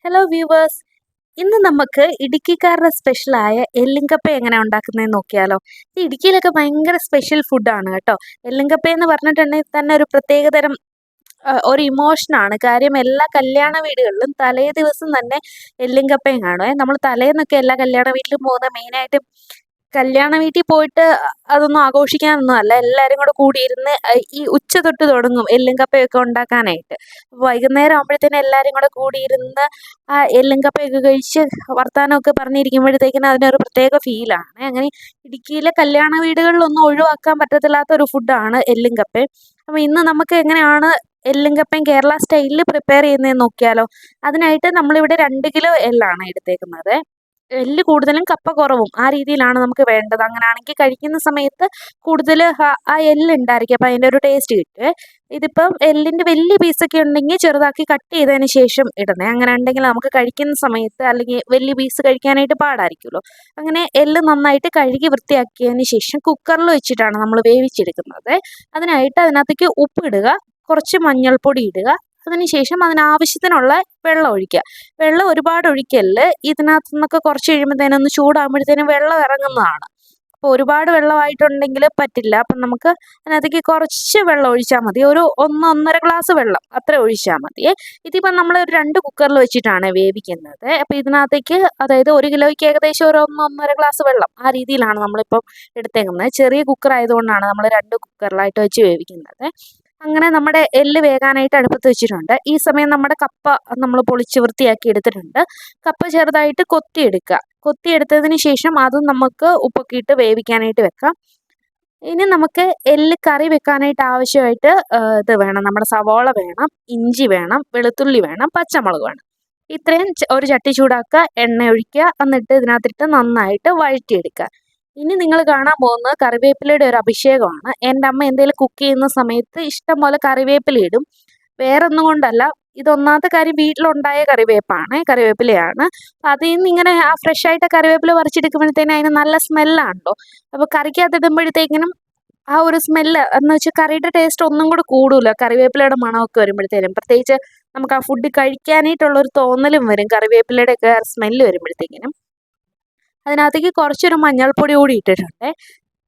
Hello viewers. ഇന്ന് നമുക്ക് ഇടുക്കിക്കാരുടെ സ്പെഷ്യലായ എല്ലിങ്കപ്പ എങ്ങനെ ഉണ്ടാക്കുന്നതെന്ന് നോക്കിയാലോ. ഈ ഇടുക്കിയിലൊക്കെ ഭയങ്കര സ്പെഷ്യൽ ഫുഡാണ് കേട്ടോ. എല്ലിങ്കപ്പ എന്ന് പറഞ്ഞിട്ടുണ്ടെങ്കിൽ തന്നെ ഒരു പ്രത്യേകതരം ഒരു ഇമോഷനാണ്. കാര്യം എല്ലാ കല്യാണ വീടുകളിലും തലേ ദിവസം തന്നെ എല്ലിങ്കപ്പയും കാണുമേ. നമ്മൾ തലേന്നൊക്കെ എല്ലാ കല്യാണ വീട്ടിലും പോകുന്ന മെയിനായിട്ട് കല്യാണ വീട്ടിൽ പോയിട്ട് അതൊന്നും ആഘോഷിക്കാനൊന്നും അല്ല. എല്ലാവരും കൂടെ കൂടിയിരുന്ന് ഈ ഉച്ച തൊട്ട് തുടങ്ങും എല്ലും കപ്പയൊക്കെ ഉണ്ടാക്കാനായിട്ട്. വൈകുന്നേരം ആകുമ്പോഴത്തേനും എല്ലാവരും കൂടെ കൂടിയിരുന്ന് ആ എല്ലും കപ്പയൊക്കെ കഴിച്ച് വർത്താനമൊക്കെ പറഞ്ഞിരിക്കുമ്പോഴത്തേക്കിനും അതിനൊരു പ്രത്യേക ഫീലാണ്. അങ്ങനെ ഇടുക്കിയിലെ കല്യാണ വീടുകളിലൊന്നും ഒഴിവാക്കാൻ പറ്റത്തില്ലാത്ത ഒരു ഫുഡാണ് എല്ലും കപ്പയും. അപ്പോൾ ഇന്ന് നമുക്ക് എങ്ങനെയാണ് എല്ലും കപ്പയും കേരള സ്റ്റൈലിൽ പ്രിപ്പയർ ചെയ്യുന്നതെന്ന് നോക്കിയാലോ. അതിനായിട്ട് നമ്മളിവിടെ 2 കിലോ എള്ളാണ് എടുത്തേക്കുന്നത്. എല്ല് കൂടുതലും കപ്പ കുറവും ആ രീതിയിലാണ് നമുക്ക് വേണ്ടത്. അങ്ങനെയാണെങ്കിൽ കഴിക്കുന്ന സമയത്ത് കൂടുതൽ ആ എല്ലുണ്ടായിരിക്കും. അപ്പോൾ അതിൻ്റെ ഒരു ടേസ്റ്റ് കിട്ടും. ഇതിപ്പം എല്ലിൻ്റെ വലിയ പീസൊക്കെ ഉണ്ടെങ്കിൽ ചെറുതാക്കി കട്ട് ചെയ്തതിന് ശേഷം ഇടണേ. അങ്ങനെ ഉണ്ടെങ്കിൽ നമുക്ക് കഴിക്കുന്ന സമയത്ത് അല്ലെങ്കിൽ വലിയ പീസ് കഴിക്കാനായിട്ട് പാടായിരിക്കുമല്ലോ. അങ്ങനെ എല്ല് നന്നായിട്ട് കഴുകി വൃത്തിയാക്കിയതിന് ശേഷം കുക്കറിൽ വെച്ചിട്ടാണ് നമ്മൾ വേവിച്ചെടുക്കുന്നത്. അതിനായിട്ട് അതിനകത്തേക്ക് ഉപ്പിടുക, കുറച്ച് മഞ്ഞൾപ്പൊടി ഇടുക, അതിനുശേഷം അതിനാവശ്യത്തിനുള്ള വെള്ളം ഒഴിക്കുക. വെള്ളം ഒരുപാട് ഒഴിക്കല്ല്. ഇതിനകത്തു നിന്നൊക്കെ കുറച്ച് കഴിയുമ്പോഴത്തേനും ഒന്ന് ചൂടാകുമ്പോഴത്തേനും വെള്ളം ഇറങ്ങുന്നതാണ്. അപ്പോൾ ഒരുപാട് വെള്ളമായിട്ടുണ്ടെങ്കിൽ പറ്റില്ല. അപ്പം നമുക്ക് അതിനകത്തേക്ക് കുറച്ച് വെള്ളം ഒഴിച്ചാൽ മതി. ഒരു 1-1.5 ഗ്ലാസ് വെള്ളം അത്ര ഒഴിച്ചാൽ മതി. ഇതിപ്പം നമ്മൾ ഒരു 2 കുക്കറിൽ വെച്ചിട്ടാണ് വേവിക്കുന്നത്. അപ്പോൾ ഇതിനകത്തേക്ക് അതായത് 1 കിലോയ്ക്ക് ഏകദേശം ഒരു 1-1.5 ഗ്ലാസ് വെള്ളം ആ രീതിയിലാണ് നമ്മളിപ്പം എടുത്തേക്കുന്നത്. ചെറിയ കുക്കർ ആയതുകൊണ്ടാണ് നമ്മൾ 2 കുക്കറിലായിട്ട് വെച്ച് വേവിക്കുന്നത്. അങ്ങനെ നമ്മുടെ എല്ല് വേകാനായിട്ട് അടുപ്പത്ത് വെച്ചിട്ടുണ്ട്. ഈ സമയം നമ്മുടെ കപ്പ നമ്മൾ പൊളിച്ച് വൃത്തിയാക്കി എടുത്തിട്ടുണ്ട്. കപ്പ ചെറുതായിട്ട് കൊത്തിയെടുക്കുക. കൊത്തിയെടുത്തതിന് ശേഷം അതും നമുക്ക് ഉപ്പൊക്കെ ഇട്ട് വേവിക്കാനായിട്ട് വെക്കാം. ഇനി നമുക്ക് എല്ല് കറി വെക്കാനായിട്ട് ആവശ്യമായിട്ട് ഇത് വേണം, നമ്മുടെ സവോള വേണം, ഇഞ്ചി വേണം, വെളുത്തുള്ളി വേണം, പച്ചമുളക് വേണം. ഇത്രയും ഒരു ചട്ടി ചൂടാക്കുക, എണ്ണ ഒഴിക്കുക, എന്നിട്ട് ഇതിനകത്തിട്ട് നന്നായിട്ട് വഴറ്റിയെടുക്കുക. ഇനി നിങ്ങൾ കാണാൻ പോകുന്നത് കറിവേപ്പിലയുടെ ഒരു അഭിഷേകമാണ്. എൻ്റെ അമ്മ എന്തെങ്കിലും കുക്ക് ചെയ്യുന്ന സമയത്ത് ഇഷ്ടം പോലെ കറിവേപ്പില ഇടും. വേറൊന്നും കൊണ്ടല്ല, ഇതൊന്നാമത്തെ കാര്യം വീട്ടിലുണ്ടായ കറിവേപ്പിലയാണ്. അപ്പം അതിൽ നിന്ന് ഇങ്ങനെ ആ ഫ്രഷ് ആയിട്ട് കറിവേപ്പില പറിച്ചെടുക്കുമ്പോഴത്തേനും അതിന് നല്ല സ്മെല്ലാണല്ലോ. അപ്പോൾ കറിക്കകത്തിടുമ്പോഴത്തേക്കിനും ആ ഒരു സ്മെല്ല് എന്ന് വെച്ചാൽ കറിയുടെ ടേസ്റ്റ് ഒന്നും കൂടെ കൂടുമല്ലോ കറിവേപ്പിലയുടെ മണമൊക്കെ വരുമ്പോഴത്തേനും. പ്രത്യേകിച്ച് നമുക്ക് ആ ഫുഡ് കഴിക്കാനായിട്ടുള്ളൊരു തോന്നലും വരും കറിവേപ്പിലയുടെ ഒക്കെ സ്മെല്ല് വരുമ്പോഴത്തേക്കിനും. അതിനകത്തേക്ക് കുറച്ചൊരു മഞ്ഞൾപ്പൊടി കൂടി ഇട്ടിട്ടുണ്ട്.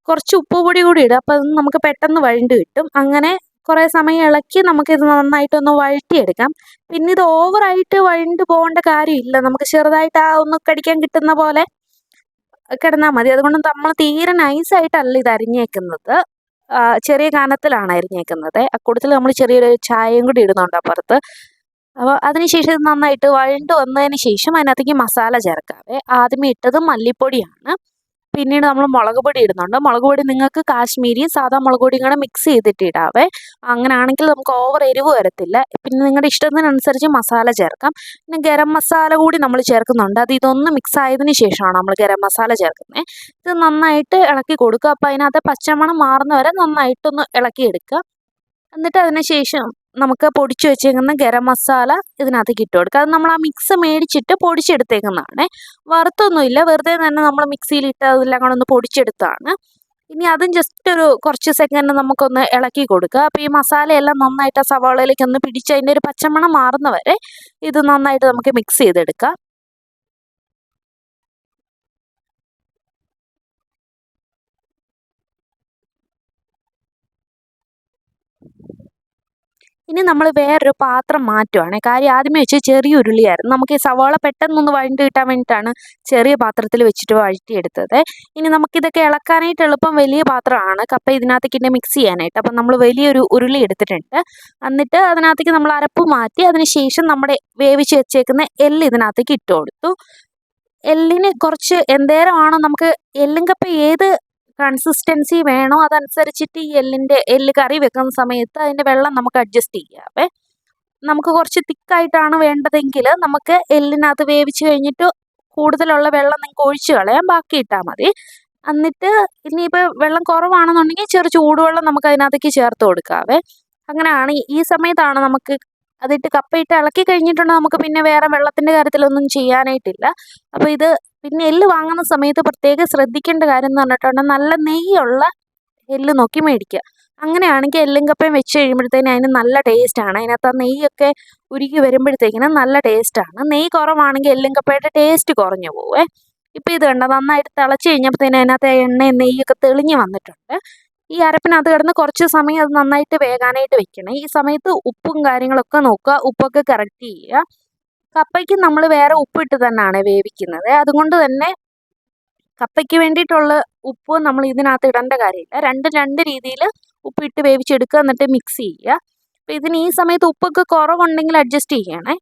കുറച്ച് ഉപ്പ് പൊടി കൂടി ഇടുക. അപ്പോൾ അത് നമുക്ക് പെട്ടെന്ന് വഴണ്ട് കിട്ടും. അങ്ങനെ കുറേ സമയം ഇളക്കി നമുക്കിത് നന്നായിട്ടൊന്ന് വഴറ്റിയെടുക്കാം. പിന്നെ ഇത് ഓവറായിട്ട് വഴണ്ട് പോകേണ്ട കാര്യമില്ല. നമുക്ക് ചെറുതായിട്ട് ആ ഒന്ന് കടിക്കാൻ കിട്ടുന്ന പോലെ കിടന്നാൽ മതി. അതുകൊണ്ട് നമ്മൾ തീരെ നൈസായിട്ടല്ല ഇത് അരിഞ്ഞേക്കുന്നത്. ചെറിയ കനത്തിലാണ് അരിഞ്ഞേക്കുന്നത്. അക്കൂട്ടത്തിൽ നമ്മൾ ചെറിയൊരു ചായയും കൂടി ഇടുന്നുണ്ട് അപ്പുറത്ത്. അപ്പോൾ അതിനുശേഷം ഇത് നന്നായിട്ട് വഴണ്ട് വന്നതിന് ശേഷം അതിനകത്തേക്ക് മസാല ചേർക്കാവേ. ആദ്യമേ ഇട്ടത് മല്ലിപ്പൊടിയാണ്. പിന്നീട് നമ്മൾ മുളക് പൊടി ഇടുന്നുണ്ട്. മുളക് പൊടി നിങ്ങൾക്ക് കാശ്മീരിയും സാധാ മുളക് പൊടിയും കൂടെ മിക്സ് ചെയ്തിട്ട് ഇടാവേ. അങ്ങനെയാണെങ്കിൽ നമുക്ക് ഓവർ എരിവ് വരത്തില്ല. പിന്നെ നിങ്ങളുടെ ഇഷ്ടത്തിനനുസരിച്ച് മസാല ചേർക്കാം. പിന്നെ ഗരം മസാല കൂടി നമ്മൾ ചേർക്കുന്നുണ്ട്. അത് ഇതൊന്ന് മിക്സ് ആയതിനു ശേഷമാണ് നമ്മൾ ഗരം മസാല ചേർക്കുന്നത്. ഇത് നന്നായിട്ട് ഇളക്കി കൊടുക്കുക. അപ്പോൾ അതിനകത്ത് പച്ചമണം മാറുന്നവരെ നന്നായിട്ടൊന്ന് ഇളക്കിയെടുക്കുക. എന്നിട്ട് അതിന് ശേഷം നമുക്ക് പൊടിച്ച് വെച്ചേക്കുന്ന ഗരം മസാല ഇതിനകത്തേക്ക് ഇട്ട് കൊടുക്കുക. അത് നമ്മൾ ആ മിക്സ് മേടിച്ചിട്ട് പൊടിച്ചെടുത്തേക്കുന്നതാണ്. വറുത്തൊന്നുമില്ല, വെറുതെ തന്നെ നമ്മൾ മിക്സിയിലിട്ട് അതെല്ലാം കൂടെ ഒന്ന് പൊടിച്ചെടുത്താണ്. ഇനി അതും ജസ്റ്റ് ഒരു കുറച്ച് സെക്കൻഡ് നമുക്കൊന്ന് ഇളക്കി കൊടുക്കുക. അപ്പോൾ ഈ മസാലയെല്ലാം നന്നായിട്ട് ആ സവാളയിലേക്ക് ഒന്ന് പിടിച്ച് അതിൻ്റെ ഒരു പച്ചമണം മാറുന്നവരെ ഇത് നന്നായിട്ട് നമുക്ക് മിക്സ് ചെയ്തെടുക്കാം. ഇനി നമ്മൾ വേറൊരു പാത്രം മാറ്റുവാണ്. കാര്യം ആദ്യമേ വെച്ച് ചെറിയ ഉരുളിയായിരുന്നു. നമുക്ക് ഈ സവാള പെട്ടെന്നൊന്ന് വഴണ്ട് കിട്ടാൻ വേണ്ടിയിട്ടാണ് ചെറിയ പാത്രത്തിൽ വെച്ചിട്ട് വഴറ്റിയെടുത്തത്. ഇനി നമുക്കിതൊക്കെ ഇളക്കാനായിട്ട് എളുപ്പം വലിയ പാത്രമാണ് കപ്പ ഇതിനകത്തേക്ക് ഇട്ട് മിക്സ് ചെയ്യാനായിട്ട്. അപ്പം നമ്മൾ വലിയൊരു ഉരുളി എടുത്തിട്ടുണ്ട്. എന്നിട്ട് അതിനകത്തേക്ക് നമ്മൾ അരപ്പ് മാറ്റി അതിന് ശേഷം നമ്മുടെ വേവിച്ച് വെച്ചേക്കുന്ന എല്ല് ഇതിനകത്തേക്ക് ഇട്ട് കൊടുത്തു. എല്ലിന് കുറച്ച് എന്തേരമാണോ നമുക്ക് എല്ലും കപ്പ ഏത് കൺസിസ്റ്റൻസി വേണോ അതനുസരിച്ചിട്ട് ഈ എല്ല് കറി വെക്കുന്ന സമയത്ത് അതിൻ്റെ വെള്ളം നമുക്ക് അഡ്ജസ്റ്റ് ചെയ്യാവേ. നമുക്ക് കുറച്ച് തിക്കായിട്ടാണ് വേണ്ടതെങ്കിൽ നമുക്ക് എല്ലിനകത്ത് വേവിച്ച് കഴിഞ്ഞിട്ട് കൂടുതലുള്ള വെള്ളം നിങ്ങൾക്ക് ഒഴിച്ച് കളയാം, ബാക്കി ഇട്ടാൽ മതി. എന്നിട്ട് ഇനിയിപ്പോൾ വെള്ളം കുറവാണെന്നുണ്ടെങ്കിൽ ചെറു ചൂടുവെള്ളം നമുക്ക് അതിനകത്തേക്ക് ചേർത്ത് കൊടുക്കാവേ. അങ്ങനെയാണ് ഈ സമയത്താണ് നമുക്ക് അതിട്ട് കപ്പയിട്ട് ഇളക്കി കഴിഞ്ഞിട്ടുണ്ടെങ്കിൽ നമുക്ക് പിന്നെ വേറെ വെള്ളത്തിൻ്റെ കാര്യത്തിലൊന്നും ചെയ്യാനായിട്ടില്ല. അപ്പോൾ ഇത് പിന്നെ എല്ല് വാങ്ങുന്ന സമയത്ത് പ്രത്യേകം ശ്രദ്ധിക്കേണ്ട കാര്യം എന്ന് പറഞ്ഞിട്ടുണ്ടെങ്കിൽ നല്ല നെയ്യുള്ള എല്ല് നോക്കി മേടിക്കുക. അങ്ങനെയാണെങ്കിൽ എല്ലും കപ്പയും വെച്ച് കഴിയുമ്പോഴത്തേനും അതിന് നല്ല ടേസ്റ്റാണ്. അതിനകത്ത് ആ നെയ്യൊക്കെ ഉരുകി വരുമ്പോഴത്തേക്കിനും നല്ല ടേസ്റ്റാണ്. നെയ്യ് കുറവാണെങ്കിൽ എല്ലും കപ്പയുടെ ടേസ്റ്റ് കുറഞ്ഞു പോവേ. ഇപ്പം ഇത് കണ്ടോ, നന്നായിട്ട് തിളച്ച് കഴിഞ്ഞപ്പോഴത്തേനും അതിനകത്ത് എണ്ണയും നെയ്യൊക്കെ തെളിഞ്ഞ് വന്നിട്ടുണ്ട്. ഈ അരപ്പിനകത്ത് കിടന്ന് കുറച്ച് സമയം അത് നന്നായിട്ട് വേകാനായിട്ട് വെക്കണം. ഈ സമയത്ത് ഉപ്പും കാര്യങ്ങളൊക്കെ നോക്കുക, ഉപ്പൊക്കെ കറക്റ്റ് ചെയ്യുക. കപ്പയ്ക്ക് നമ്മൾ വേറെ ഉപ്പിട്ട് തന്നെയാണ് വേവിക്കുന്നത്. അതുകൊണ്ട് തന്നെ കപ്പയ്ക്ക് വേണ്ടിയിട്ടുള്ള ഉപ്പ് നമ്മൾ ഇതിനകത്ത് ഇടേണ്ട കാര്യമില്ല. രണ്ടും രണ്ട് രീതിയിൽ ഉപ്പിട്ട് വേവിച്ചെടുക്കുക, എന്നിട്ട് മിക്സ് ചെയ്യുക. അപ്പം ഇതിന് ഈ സമയത്ത് ഉപ്പൊക്കെ കുറവുണ്ടെങ്കിൽ അഡ്ജസ്റ്റ് ചെയ്യണേ.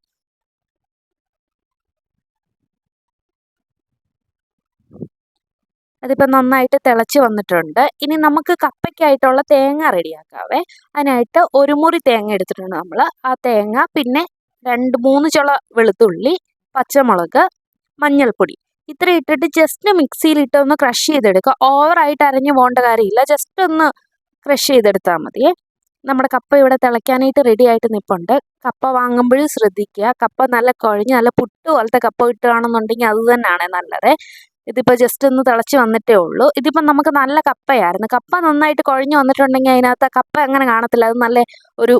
അതിപ്പോൾ നന്നായിട്ട് തിളച്ച് വന്നിട്ടുണ്ട്. ഇനി നമുക്ക് കപ്പയ്ക്കായിട്ടുള്ള തേങ്ങ റെഡിയാക്കാവേ. അതിനായിട്ട് ഒരു മുറി തേങ്ങ എടുത്തിട്ടുണ്ട് നമ്മൾ. ആ തേങ്ങ, പിന്നെ 2-3 ചുള വെളുത്തുള്ളി, പച്ചമുളക്, മഞ്ഞൾപ്പൊടി ഇത്ര ഇട്ടിട്ട് ജസ്റ്റ് മിക്സിയിലിട്ട് ഒന്ന് ക്രഷ് ചെയ്തെടുക്കുക. ഓവറായിട്ട് അരഞ്ഞു പോകേണ്ട കാര്യമില്ല, ജസ്റ്റ് ഒന്ന് ക്രഷ് ചെയ്തെടുത്താൽ മതിയേ. നമ്മുടെ കപ്പ ഇവിടെ തിളയ്ക്കാനായിട്ട് റെഡി ആയിട്ട് നിൽപ്പുണ്ട്. കപ്പ വാങ്ങുമ്പോഴും ശ്രദ്ധിക്കുക, കപ്പ നല്ല കുഴഞ്ഞ് നല്ല പുട്ട് പോലത്തെ കപ്പ കിട്ടുകയാണെന്നുണ്ടെങ്കിൽ അത് തന്നെയാണ് നല്ലത്. ഇതിപ്പോൾ ജസ്റ്റ് ഒന്ന് തിളച്ച് വന്നിട്ടേ ഉള്ളൂ. ഇതിപ്പം നമുക്ക് നല്ല കപ്പയായിരുന്നു. കപ്പ നന്നായിട്ട് കുഴഞ്ഞ് വന്നിട്ടുണ്ടെങ്കിൽ അതിനകത്ത് കപ്പ അങ്ങനെ കാണത്തില്ല, അത് നല്ല ഒരു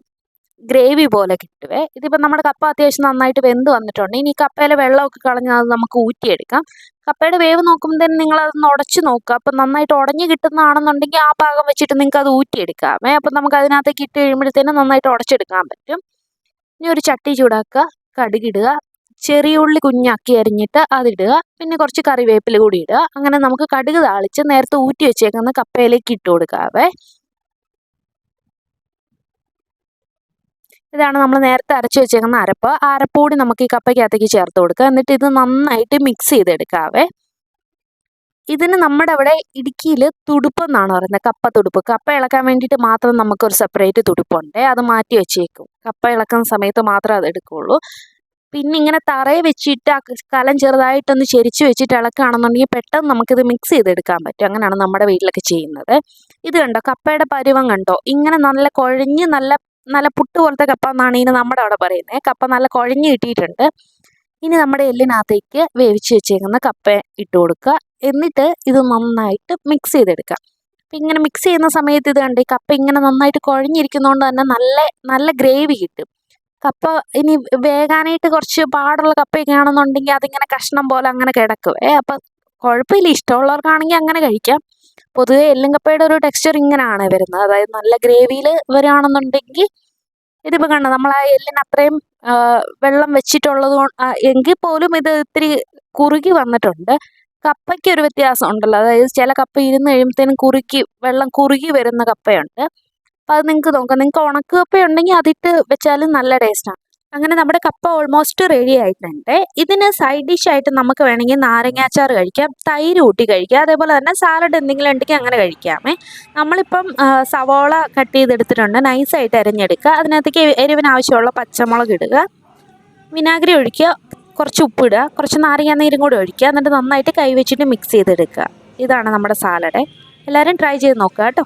ഗ്രേവി പോലെ കിട്ടുവേ. ഇതിപ്പോൾ നമ്മുടെ കപ്പ അത്യാവശ്യം നന്നായിട്ട് വെന്ത് വന്നിട്ടുണ്ട്. ഇനി കപ്പയിലെ വെള്ളമൊക്കെ കളഞ്ഞ് അത് നമുക്ക് ഊറ്റിയെടുക്കാം. കപ്പയുടെ വേവ് നോക്കുമ്പോഴത്തേനും നിങ്ങളതൊന്ന് ഉടച്ച് നോക്കുക. അപ്പം നന്നായിട്ട് ഉടഞ്ഞ് കിട്ടുന്നതാണെന്നുണ്ടെങ്കിൽ ആ പാകം വെച്ചിട്ട് നിങ്ങൾക്ക് അത് ഊറ്റിയെടുക്കാമേ. അപ്പം നമുക്ക് അതിനകത്തേക്ക് ഇട്ട് കഴിയുമ്പോഴത്തേനും നന്നായിട്ട് ഉടച്ചെടുക്കാൻ പറ്റും. ഇനി ഒരു ചട്ടി ചൂടാക്കുക, കടുകിടുക, ചെറിയ ഉള്ളി കുഞ്ഞാക്കി അരിഞ്ഞിട്ട് അതിടുക, പിന്നെ കുറച്ച് കറിവേപ്പില കൂടി ഇടുക. അങ്ങനെ നമുക്ക് കടുക് താളിച്ച് നേരത്തെ ഊറ്റി വെച്ചേക്കുന്ന കപ്പയിലേക്ക് ഇട്ട് കൊടുക്കാവേ. ഇതാണ് നമ്മൾ നേരത്തെ അരച്ച് വെച്ചേക്കുന്ന അരപ്പ്. ആ അരപ്പ് കൂടി നമുക്ക് ഈ കപ്പയ്ക്കകത്തേക്ക് ചേർത്ത് കൊടുക്കുക. എന്നിട്ട് ഇത് നന്നായിട്ട് മിക്സ് ചെയ്തെടുക്കാവേ. ഇതിന് നമ്മുടെ അവിടെ ഇടുക്കിയിൽ തുടുപ്പ് എന്നാണ് പറയുന്നത്, കപ്പ തുടുപ്പ്. കപ്പ ഇളക്കാൻ വേണ്ടിയിട്ട് മാത്രം നമുക്കൊരു സെപ്പറേറ്റ് തുടുപ്പുണ്ട്, അത് മാറ്റി വെച്ചേക്കും. കപ്പ ഇളക്കുന്ന സമയത്ത് മാത്രമേ അത് എടുക്കുകയുള്ളൂ. പിന്നെ ഇങ്ങനെ തറയെ വെച്ചിട്ട് ആ കലം ചെറുതായിട്ടൊന്ന് ചെരിച്ച് വെച്ചിട്ട് ഇളക്കുകയാണെന്നുണ്ടെങ്കിൽ പെട്ടെന്ന് നമുക്കിത് മിക്സ് ചെയ്തെടുക്കാൻ പറ്റും. അങ്ങനെയാണ് നമ്മുടെ വീട്ടിലൊക്കെ ചെയ്യുന്നത്. ഇത് കണ്ടോ, കപ്പയുടെ പരുവം കണ്ടോ? ഇങ്ങനെ നല്ല കുഴഞ്ഞ് നല്ല നല്ല പുട്ട് പോലത്തെ കപ്പ എന്നാണ് ഇതിന് നമ്മുടെ അവിടെ പറയുന്നത്. കപ്പ നല്ല കുഴഞ്ഞ് കിട്ടിയിട്ടുണ്ട്. ഇനി നമ്മുടെ എല്ലിനകത്തേക്ക് വേവിച്ച് വെച്ചേക്കുന്ന കപ്പ ഇട്ട് കൊടുക്കുക. എന്നിട്ട് ഇത് നന്നായിട്ട് മിക്സ് ചെയ്തെടുക്കുക. അപ്പം ഇങ്ങനെ മിക്സ് ചെയ്യുന്ന സമയത്ത് ഇത് കണ്ട് ഈ കപ്പ ഇങ്ങനെ നന്നായിട്ട് കുഴഞ്ഞിരിക്കുന്നതുകൊണ്ട് തന്നെ നല്ല നല്ല ഗ്രേവി കിട്ടും. കപ്പ ഇനി വേകാനായിട്ട് കുറച്ച് പാടുള്ള കപ്പയൊക്കെ ആണെന്നുണ്ടെങ്കിൽ അതിങ്ങനെ കഷ്ണം പോലെ അങ്ങനെ കിടക്കുവേ. അപ്പം കുഴപ്പമില്ല, ഇഷ്ടമുള്ളവർക്കാണെങ്കിൽ അങ്ങനെ കഴിക്കാം. പൊതുവേ എല്ലും കപ്പയുടെ ഒരു ടെക്സ്ചർ ഇങ്ങനെയാണ് വരുന്നത്. അതായത് നല്ല ഗ്രേവിയിൽ വരികയാണെന്നുണ്ടെങ്കിൽ ഇതിപ്പോൾ കണ്ടോ, നമ്മൾ ആ എല്ലിന് അത്രയും വെള്ളം വെച്ചിട്ടുള്ളത് എങ്കിൽ പോലും ഇത് ഇത്തിരി കുറുകി വന്നിട്ടുണ്ട്. കപ്പയ്ക്ക് ഒരു വ്യത്യാസം ഉണ്ടല്ലോ, അതായത് ചില കപ്പ ഇരുന്ന് കഴിയുമ്പോഴത്തേനും വെള്ളം കുറുകി വരുന്ന കപ്പയുണ്ട്. അപ്പോൾ അത് നിങ്ങൾക്ക് നോക്കാം. നിങ്ങൾക്ക് ഉണക്ക് കപ്പയുണ്ടെങ്കിൽ അതിട്ട് വെച്ചാലും നല്ല ടേസ്റ്റാണ്. അങ്ങനെ നമ്മുടെ കപ്പ ഓൾമോസ്റ്റ് റെഡി ആയിട്ടുണ്ട്. ഇതിന് സൈഡ് ഡിഷായിട്ട് നമുക്ക് വേണമെങ്കിൽ നാരങ്ങാച്ചാർ കഴിക്കാം, തൈര് കൂട്ടി കഴിക്കാം, അതേപോലെ തന്നെ സാലഡ് എന്തെങ്കിലും ഉണ്ടെങ്കിൽ അങ്ങനെ കഴിക്കാമേ. നമ്മളിപ്പം സവോള കട്ട് ചെയ്തെടുത്തിട്ടുണ്ട്, നൈസായിട്ട് അരിഞ്ഞെടുക്കുക. അതിനകത്തേക്ക് എരിവിന് ആവശ്യമുള്ള പച്ചമുളക് ഇടുക, വിനാഗിരി ഒഴിക്കുക, കുറച്ച് ഉപ്പിടുക, കുറച്ച് നാരങ്ങ നീരും കൂടി ഒഴിക്കുക. എന്നിട്ട് നന്നായിട്ട് കൈ വെച്ചിട്ട് മിക്സ് ചെയ്തെടുക്കുക. ഇതാണ് നമ്മുടെ സാലഡ്. എല്ലാവരും ട്രൈ ചെയ്ത് നോക്കുക കേട്ടോ.